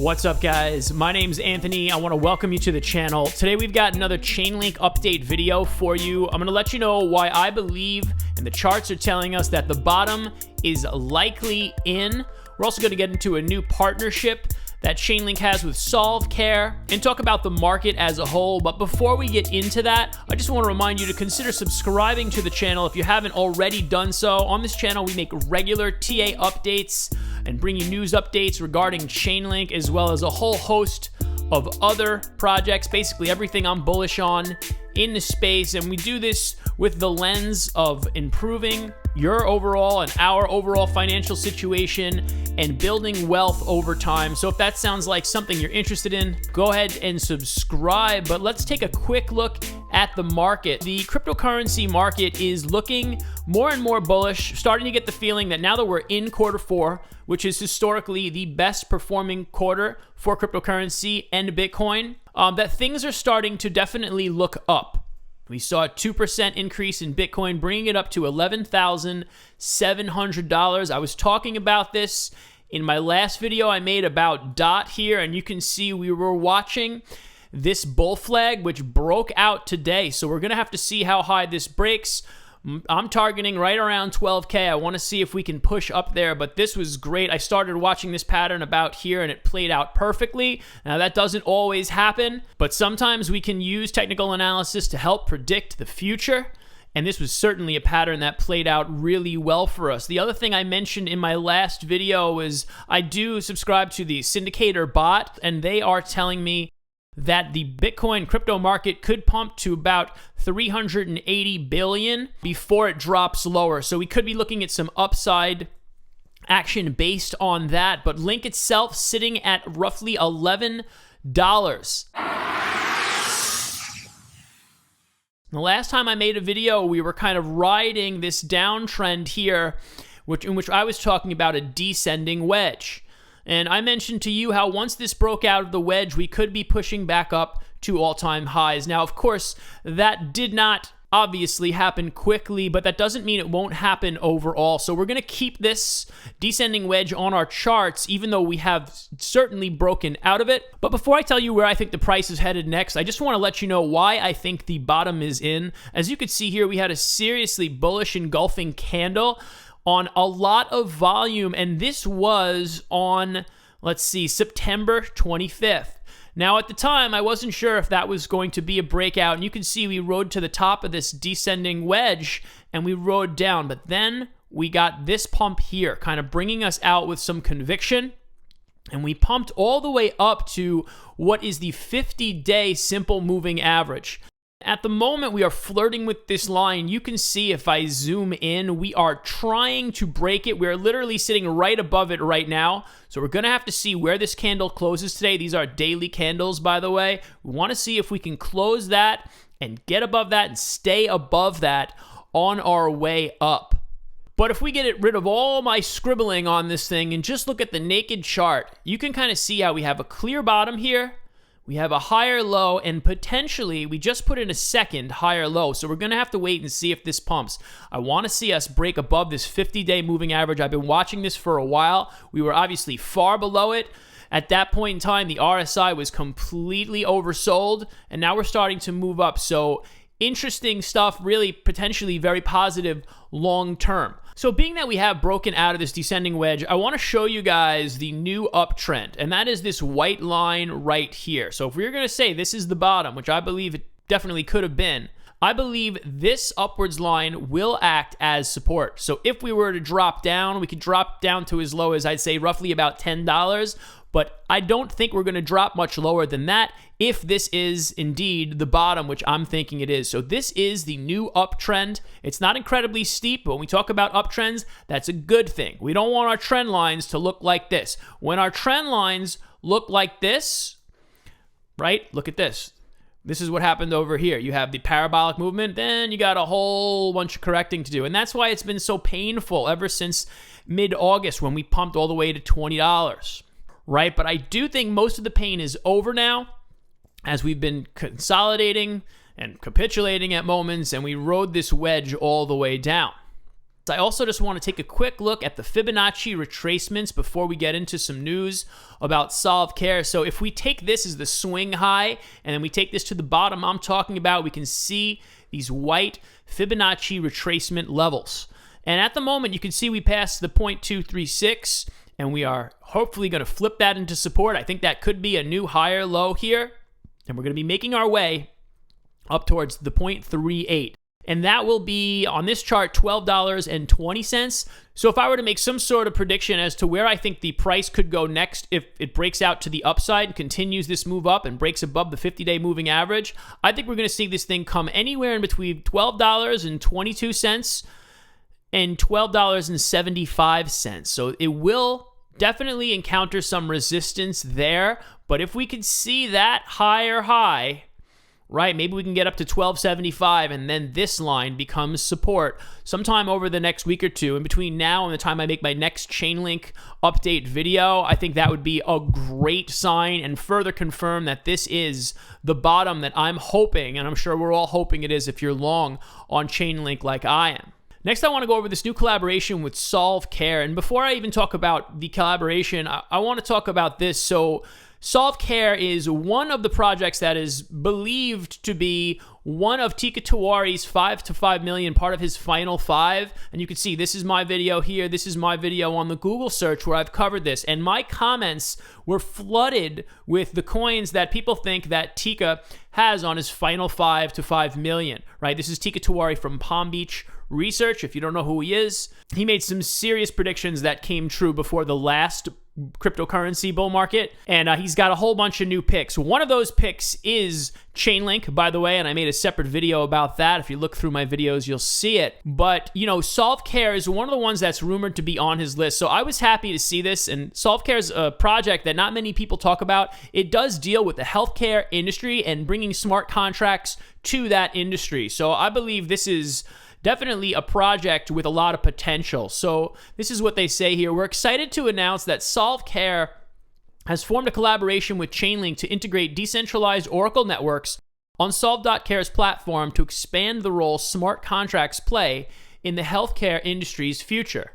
What's up, guys? My name's Anthony. I want to welcome you to the channel. Today we've got another Chainlink update video for you. I'm going to let you know why I believe, and the charts are telling us, that the bottom is likely in. We're also going to get into a new partnership that Chainlink has with Solve.Care and talk about the market as a whole. But before we get into that, I just want to remind you to consider subscribing to the channel if you haven't already done so. On this channel, we make regular TA updates and bring you news updates regarding Chainlink, as well as a whole host of other projects, basically everything I'm bullish on in the space. And we do this with the lens of improving your overall and our overall financial situation and building wealth over time. So if that sounds like something you're interested in, go ahead and subscribe. But let's take a quick look at the market. The cryptocurrency market is looking more and more bullish, starting to get the feeling that now that we're in quarter four, which is historically the best performing quarter for cryptocurrency and Bitcoin, that things are starting to definitely look up. We saw a 2% increase in Bitcoin, bringing it up to $11,700. I was talking about this in my last video I made about DOT here, and you can see we were watching this bull flag, which broke out today. So we're going to have to see how high this breaks. I'm targeting right around 12K. I want to see if we can push up there, but this was great. I started watching this pattern about here, and it played out perfectly. Now, that doesn't always happen, but sometimes we can use technical analysis to help predict the future, and this was certainly a pattern that played out really well for us. The other thing I mentioned in my last video was I do subscribe to the syndicator bot, and they are telling me that the Bitcoin crypto market could pump to about 380 billion before it drops lower. So we could be looking at some upside action based on that, but Link itself sitting at roughly $11. The last time I made a video, we were kind of riding this downtrend here, in which I was talking about a descending wedge. And I mentioned to you how once this broke out of the wedge, we could be pushing back up to all-time highs. Now, of course, that did not obviously happen quickly, but that doesn't mean it won't happen overall. So we're going to keep this descending wedge on our charts, even though we have certainly broken out of it. But before I tell you where I think the price is headed next, I just want to let you know why I think the bottom is in. As you can see here, we had a seriously bullish engulfing candle on a lot of volume, and this was on, let's see, September 25th. Now, at the time, I wasn't sure if that was going to be a breakout, and you can see we rode to the top of this descending wedge, and we rode down, but then we got this pump here, kind of bringing us out with some conviction, and we pumped all the way up to what is the 50-day simple moving average. At the moment, we are flirting with this line. You can see if I zoom in, we are trying to break it. We're literally sitting right above it right now. So we're going to have to see where this candle closes today. These are daily candles, by the way. We want to see if we can close that and get above that and stay above that on our way up. But if we get rid of all my scribbling on this thing and just look at the naked chart, you can kind of see how we have a clear bottom here. We have a higher low, and potentially we just put in a second higher low. So we're going to have to wait and see if this pumps. I want to see us break above this 50-day moving average. I've been watching this for a while. We were obviously far below it. At that point in time, the RSI was completely oversold, and now we're starting to move up. So interesting stuff, really potentially very positive long term. So being that we have broken out of this descending wedge, I want to show you guys the new uptrend, and that is this white line right here. So if we were going to say this is the bottom, which I believe it definitely could have been, I believe this upwards line will act as support. So if we were to drop down, we could drop down to as low as, I'd say, roughly about $10. But I don't think we're going to drop much lower than that if this is indeed the bottom, which I'm thinking it is. So this is the new uptrend. It's not incredibly steep, but when we talk about uptrends, that's a good thing. We don't want our trend lines to look like this. When our trend lines look like this, right? Look at this. This is what happened over here. You have the parabolic movement, then you got a whole bunch of correcting to do. And that's why it's been so painful ever since mid-August when we pumped all the way to $20. Right? But I do think most of the pain is over now, as we've been consolidating and capitulating at moments, and we rode this wedge all the way down. I also just want to take a quick look at the Fibonacci retracements before we get into some news about Solve.Care. So if we take this as the swing high and then we take this to the bottom I'm talking about, we can see these white Fibonacci retracement levels. And at the moment, you can see we passed the 0.236, and we are hopefully going to flip that into support. I think that could be a new higher low here, and we're going to be making our way up towards the 0.38. And that will be, on this chart, $12.20. So if I were to make some sort of prediction as to where I think the price could go next, if it breaks out to the upside and continues this move up and breaks above the 50-day moving average, I think we're going to see this thing come anywhere in between $12.22 and $12.75. So it will definitely encounter some resistance there. But if we could see that higher high, right, maybe we can get up to $12.75, and then this line becomes support sometime over the next week or two. In between now and the time I make my next Chainlink update video, I think that would be a great sign and further confirm that this is the bottom that I'm hoping, and I'm sure we're all hoping it is if you're long on Chainlink like I am. Next, I want to go over this new collaboration with Solve.Care. And before I even talk about the collaboration, I want to talk about this. So Solve.Care is one of the projects that is believed to be one of Teeka Tiwari's 5 to 5 million, part of his final 5. And you can see this is my video here. This is my video on the Google search where I've covered this. And my comments were flooded with the coins that people think that Teeka has on his final 5 to 5 million, right? This is Teeka Tiwari from Palm Beach Research. If you don't know who he is, he made some serious predictions that came true before the last cryptocurrency bull market, and he's got a whole bunch of new picks. One of those picks is Chainlink, by the way, and I made a separate video about that. If you look through my videos, you'll see it. But, you know, Solve.Care is one of the ones that's rumored to be on his list, so I was happy to see this, and Solve.Care is a project that not many people talk about. It does deal with the healthcare industry and bringing smart contracts to that industry, so I believe this is definitely a project with a lot of potential. So this is what they say here. We're excited to announce that Solve.Care has formed a collaboration with Chainlink to integrate decentralized Oracle networks on Solve.Care's platform to expand the role smart contracts play in the healthcare industry's future.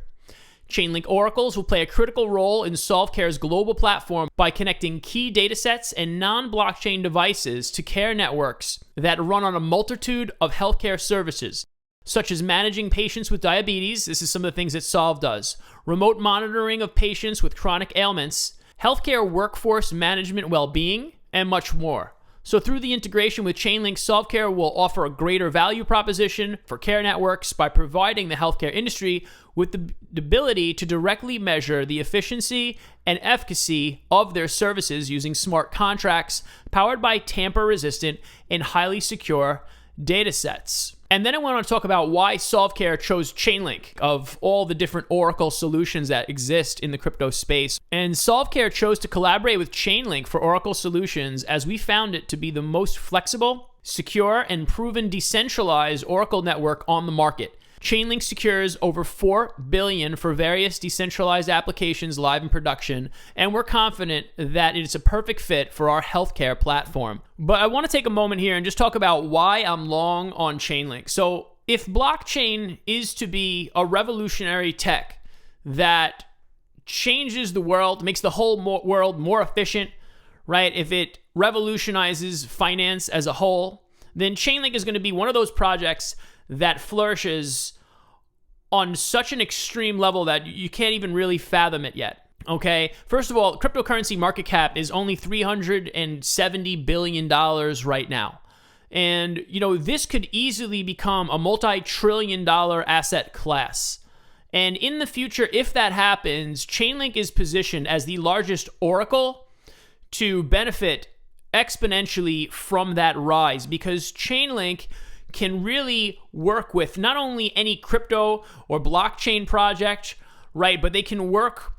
Chainlink oracles will play a critical role in Solve.Care's global platform by connecting key datasets and non-blockchain devices to care networks that run on a multitude of healthcare services, such as managing patients with diabetes. This is some of the things that Solve does. Remote monitoring of patients with chronic ailments, healthcare workforce management well-being, and much more. So through the integration with Chainlink, Solve.Care will offer a greater value proposition for care networks by providing the healthcare industry with the ability to directly measure the efficiency and efficacy of their services using smart contracts powered by tamper-resistant and highly secure datasets. And then I want to talk about why Solve.Care chose Chainlink of all the different Oracle solutions that exist in the crypto space. And Solve.Care chose to collaborate with Chainlink for Oracle solutions as we found it to be the most flexible, secure, and proven decentralized Oracle network on the market. Chainlink secures over $4 billion for various decentralized applications live in production, and we're confident that it's a perfect fit for our healthcare platform. But I want to take a moment here and just talk about why I'm long on Chainlink. So if blockchain is to be a revolutionary tech that changes the world, makes the whole world more efficient, right? If it revolutionizes finance as a whole, then Chainlink is going to be one of those projects that flourishes on such an extreme level that you can't even really fathom it yet. Okay, first of all, cryptocurrency market cap is only $370 billion right now. And, you know, this could easily become a multi-trillion-dollar asset class. And in the future, if that happens, Chainlink is positioned as the largest oracle to benefit exponentially from that rise, because Chainlink can really work with not only any crypto or blockchain project, right, but they can work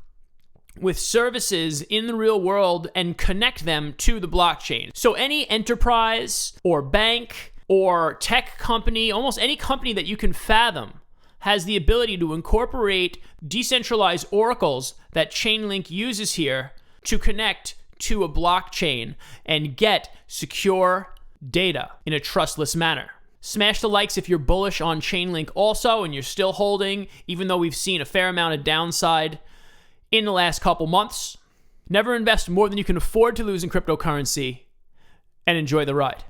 with services in the real world and connect them to the blockchain. So any enterprise or bank or tech company, almost any company that you can fathom, has the ability to incorporate decentralized oracles that Chainlink uses here to connect to a blockchain and get secure data in a trustless manner. Smash the likes if you're bullish on Chainlink also and you're still holding, even though we've seen a fair amount of downside in the last couple months. Never invest more than you can afford to lose in cryptocurrency, and enjoy the ride.